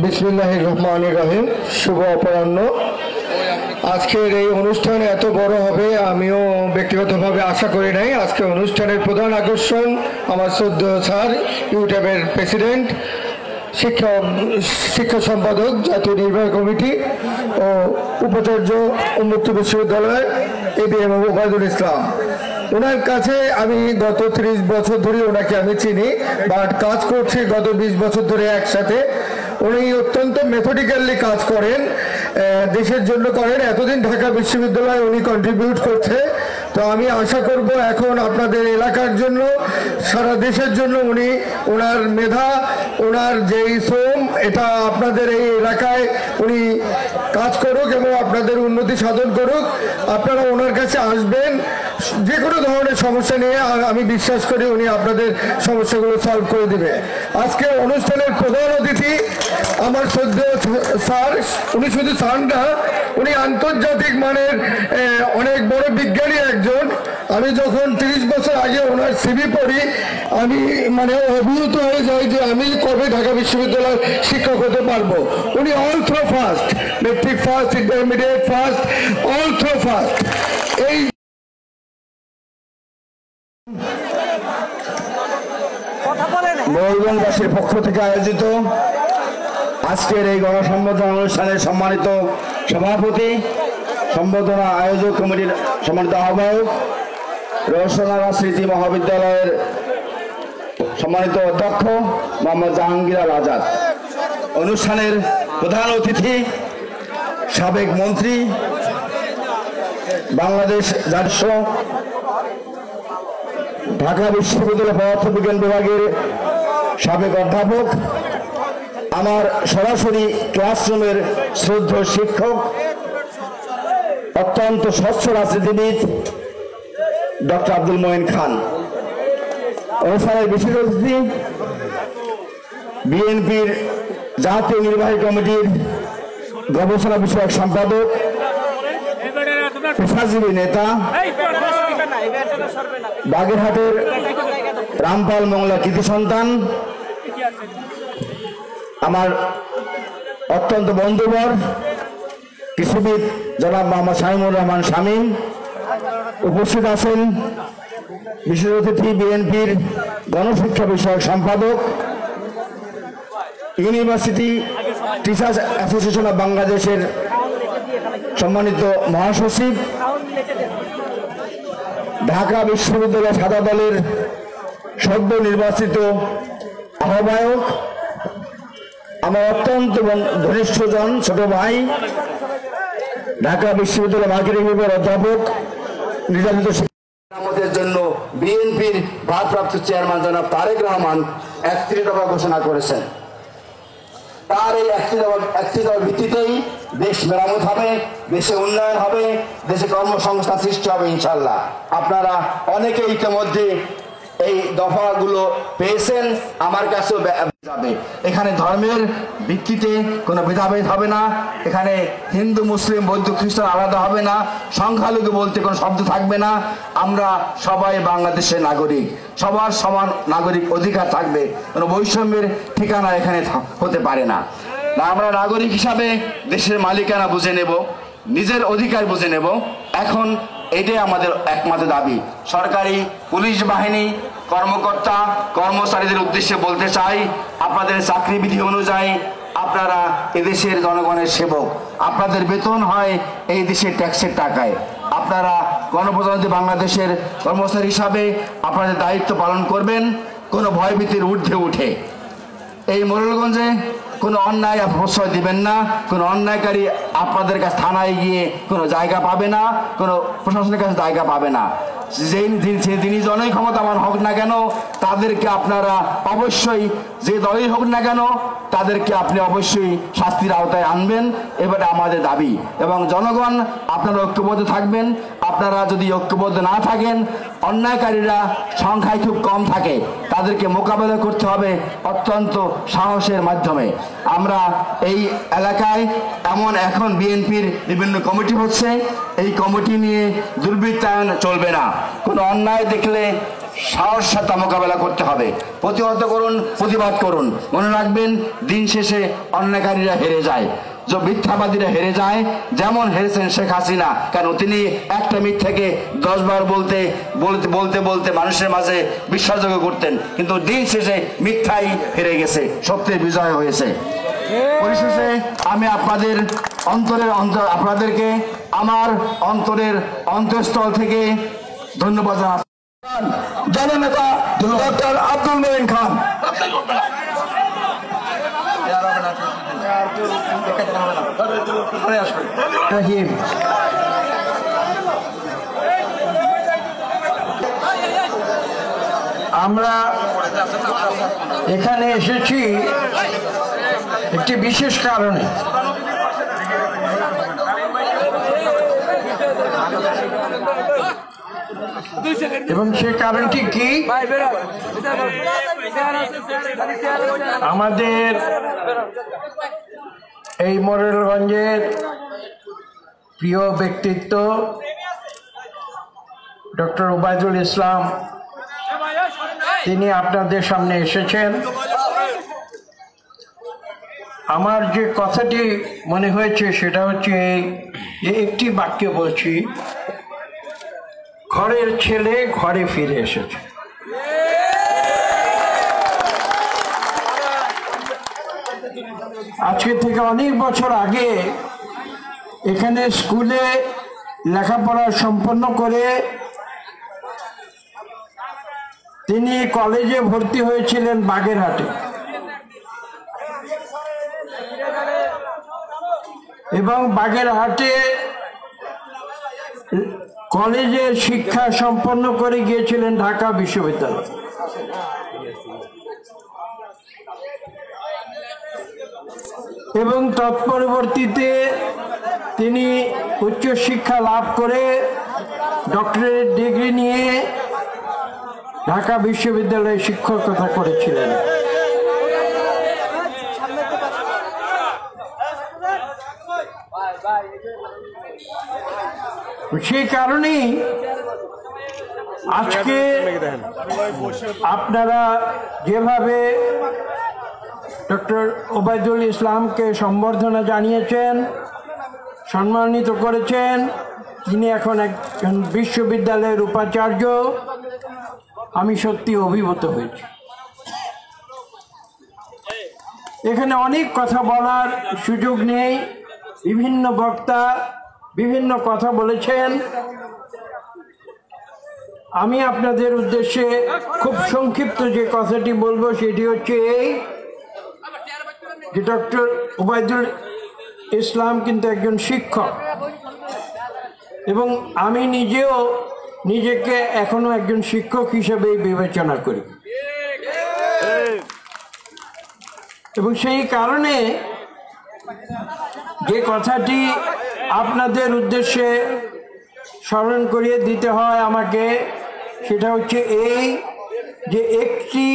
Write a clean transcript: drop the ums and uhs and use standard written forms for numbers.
বিসমিল্লাহির রহমানির রহিম। শুভ অপরাহ্ন। আজকের এই অনুষ্ঠান এত বড় হবে আমিও ব্যক্তিগতভাবে আশা করি নাই। আজকে অনুষ্ঠানের প্রধান আকর্ষণ আমার শ্রদ্ধেয় স্যার, ইউটিউবের প্রেসিডেন্ট, শিক্ষা সম্পাদক, জাতীয় নির্বাহী কমিটি ও উপাচার্য উন্মুক্ত বিশ্ববিদ্যালয় এবিএম ওবায়দুল ইসলাম। ওনার কাছে আমি গত 30 বছর ধরে ওনাকে আমি চিনি, বাট কাজ করছি গত 20 বছর ধরে একসাথে। উনি অত্যন্ত মেথডিক্যালি কাজ করেন, দেশের জন্য করেন। এতদিন ঢাকা বিশ্ববিদ্যালয়ে উনি কন্ট্রিবিউট করছে। তো আমি আশা করব এখন আপনাদের এলাকার জন্য, সারা দেশের জন্য উনি ওনার মেধা, ওনার যেই শ্রম, এটা আপনাদের এই এলাকায় উনি কাজ করুক এবং আপনাদের উন্নতি সাধন করুক। আপনারা ওনার কাছে আসবেন যে কোনো ধরনের সমস্যা নিয়ে, আমি বিশ্বাস করি উনি আপনাদের সমস্যাগুলো সলভ করে দেবে। আজকে অনুষ্ঠানের প্রধান অতিথি আমার শ্রদ্ধেয় স্যার। উনি শুধু স্যার না, উনি আন্তর্জাতিক মানের অনেক বড় বিজ্ঞানী একজন। আমি যখন 30 বছর আগে ওনার সিভি পড়ি, আমি অভিভূত হয়ে যাই যে আমি কবে ঢাকা বিশ্ববিদ্যালয়ের শিক্ষক হতে পারবো। উনি all throw first, metric first, intermediate first, all throw first. এই ময়ূরগঞ্জবাসীর পক্ষ থেকে আয়োজিত আজকের এই গণসম্বর্ধনা অনুষ্ঠানের সম্মানিত সভাপতি, সম্বর্ধনা আয়োজক কমিটির সম্মানিত আহ্বায়ক, রওশনারা স্মৃতি মহাবিদ্যালয়ের সম্মানিত অধ্যক্ষ মোহাম্মদ জাহাঙ্গীর আল আজাদ, অনুষ্ঠানের প্রধান অতিথি সাবেক মন্ত্রী, বাংলাদেশ জাতীয় ঢাকা বিশ্ববিদ্যালয় পদার্থবিজ্ঞান বিভাগের সাবেক অধ্যাপক, আমার সরাসরি ক্লাসরুমের শ্রদ্ধেয় শিক্ষক, অত্যন্ত স্বচ্ছ রাজনীতিবিদ ডক্টর আব্দুল মঈন খান, অনুষ্ঠানের বিশেষ অতিথি বিএনপির জাতীয় নির্বাহী কমিটির গবেষণা বিষয়ক সম্পাদক, পেশাজীবী নেতা, বাগেরহাটের রামপাল মংলা কৃতি সন্তান, আমার অত্যন্ত বন্ধুবর কৃষিবিদ জনাব মোহাম্মদ শামীমুর রহমান শামীম। উপস্থিত আছেন বিশেষ অতিথি বিএনপির গণশিক্ষা বিষয়ক সম্পাদক, ইউনিভার্সিটি টিচার্স অ্যাসোসিয়েশন অব বাংলাদেশের সম্মানিত মহাসচিব, ঢাকা বিশ্ববিদ্যালয় সাদা দলের সদ্য নির্বাচিত আহ্বায়ক, আমার অত্যন্ত ঘনিষ্ঠজন ছোট ভাই, ঢাকা বিশ্ববিদ্যালয় মার্কেটিং বিভাগের অধ্যাপক, নির্যাতিত শিক্ষার জন্য বিএনপির ভারপ্রাপ্ত চেয়ারম্যান জনাব তারেক রহমান 31 দফা ঘোষণা করেছেন। তার এই 31 দফার ভিত্তিতেই দেশ মেরামত হবে, দেশে উন্নয়ন হবে, দেশে কর্মসংস্থান সৃষ্টি হবে ইনশাল্লাহ। আপনারা অনেকে ইতিমধ্যে এই দফাগুলো পেয়েছেন, আমার কাছেও যাবে। এখানে ধর্মের ভিত্তিতে কোনো ভেদাভেদ হবে না, এখানে হিন্দু মুসলিম বৌদ্ধ খ্রিস্টান আলাদা হবে না, সংখ্যালঘু বলতে কোনো শব্দ থাকবে না। আমরা সবাই বাংলাদেশের নাগরিক, সবার সমান নাগরিক অধিকার থাকবে, কোনো বৈষম্যের ঠিকানা এখানে হতে পারে না। আমরা নাগরিক হিসাবে দেশের মালিকানা বুঝে নেব, নিজের অধিকার বুঝে নেব। এখন এটাই আমাদের একমাত্র দাবি। সরকারি পুলিশ বাহিনী কর্মকর্তা কর্মচারীদের উদ্দেশ্যে বলতে চাই, আপনাদের চাকরি বিধি অনুযায়ী আপনারা এদেশের জনগণের সেবক, আপনাদের বেতন হয় এই দেশের ট্যাক্সের টাকায়। আপনারা গণপ্রজাতন্ত্রী বাংলাদেশের কর্মচারী হিসাবে আপনাদের দায়িত্ব পালন করবেন কোনো ভয়ভীতির ঊর্ধ্বে উঠে। এই মোরেলগঞ্জে কোনো অন্যায় প্রশ্রয় দিবেন না, কোনো অন্যায়কারী আপনাদের কাছে থানায় গিয়ে কোনো জায়গা পাবে না, কোনো প্রশাসনের কাছে জায়গা পাবে না। যিনি জনই ক্ষমতাবান হোক না কেন তাদেরকে আপনারা অবশ্যই, যে দলই হোক না কেন তাদেরকে আপনি অবশ্যই শাস্তির আওতায় আনবেন, এবারে আমাদের দাবি। এবং জনগণ আপনারা ঐক্যবদ্ধ থাকবেন। আপনারা যদি ঐক্যবদ্ধ না থাকেন, অন্যায়কারীরা সংখ্যায় খুব কম থাকে, তাদেরকে মোকাবেলা করতে হবে অত্যন্ত সাহসের মাধ্যমে। আমরা এই এলাকায় এখন বিএনপির বিভিন্ন কমিটি হচ্ছে, এই কমিটি নিয়ে দুর্বৃত্তায়ন চলবে না। কোনো অন্যায় দেখলে সাহস সাথে মোকাবেলা করতে হবে। প্রতিহত করুন, প্রতিবাদ করুন। মনে রাখবেন, দিন শেষে অন্যায়কারীরা হেরে যায়, যে মিথ্যাবাদীরা হেরে যায়। যেমন হেরেছেন শেখ হাসিনা, কারণ তিনি একটা মিথ্যাকে 10 বার বলতে বলতে বলতে বলতে মানুষের মাঝে বিশ্বাসযোগ্য করতেন, কিন্তু দিন শেষে মিথ্যাই হেরে গেছে, সত্যের বিজয় হয়েছে। পরিশেষে আমি আপনাদেরকে আমার অন্তরের অন্তঃস্থল থেকে ধন্যবাদ জানাচ্ছি। জননেতা ডক্টর আব্দুল মঈন খান। আমরা এখানে এসেছি একটি বিশেষ কারণে। এবং সে কারণটি কি? আমাদের এই মোরেলগঞ্জের প্রিয় ব্যক্তিত্ব ডক্টর ওবায়দুল ইসলাম, তিনি আপনাদের সামনে এসেছেন। আমার যে কথাটি মনে হয়েছে সেটা হচ্ছে যে একটি বাক্য বলছি, ঘরের ছেলে ঘরে ফিরে এসেছে। আজকে থেকে অনেক বছর আগে এখানে স্কুলে লেখাপড়া সম্পন্ন করে তিনি কলেজে ভর্তি হয়েছিলেন বাগেরহাটে, এবং বাগেরহাটে কলেজের শিক্ষা সম্পন্ন করে গিয়েছিলেন ঢাকা বিশ্ববিদ্যালয়। এবং তৎপরবর্তীতে তিনি উচ্চশিক্ষা লাভ করে ডক্টরেট ডিগ্রি নিয়ে ঢাকা বিশ্ববিদ্যালয়ে শিক্ষকতা করেছিলেন। সেই কারণেই আজকে আপনারা যেভাবে ডক্টর ওবায়দুল ইসলামকে সম্বর্ধনা জানিয়েছেন, সম্মানিত করেছেন, তিনি এখন একজন বিশ্ববিদ্যালয়ের উপাচার্য, আমি সত্যি অভিভূত হয়েছি। এখানে অনেক কথা বলার সুযোগ নেই, বিভিন্ন বক্তা বিভিন্ন কথা বলেছেন। আমি আপনাদের উদ্দেশ্যে খুব সংক্ষিপ্ত যে কথাটি বলবো সেটি হচ্ছে এই, যে ডক্টর ওবায়দুল ইসলাম কিন্তু একজন শিক্ষক, এবং আমি নিজেও নিজেকে এখনো একজন শিক্ষক হিসেবেই বিবেচনা করি। এবং সেই কারণে যে কথাটি আপনাদের উদ্দেশ্যে স্মরণ করিয়ে দিতে হয় আমাকে, সেটা হচ্ছে এই, যে একটি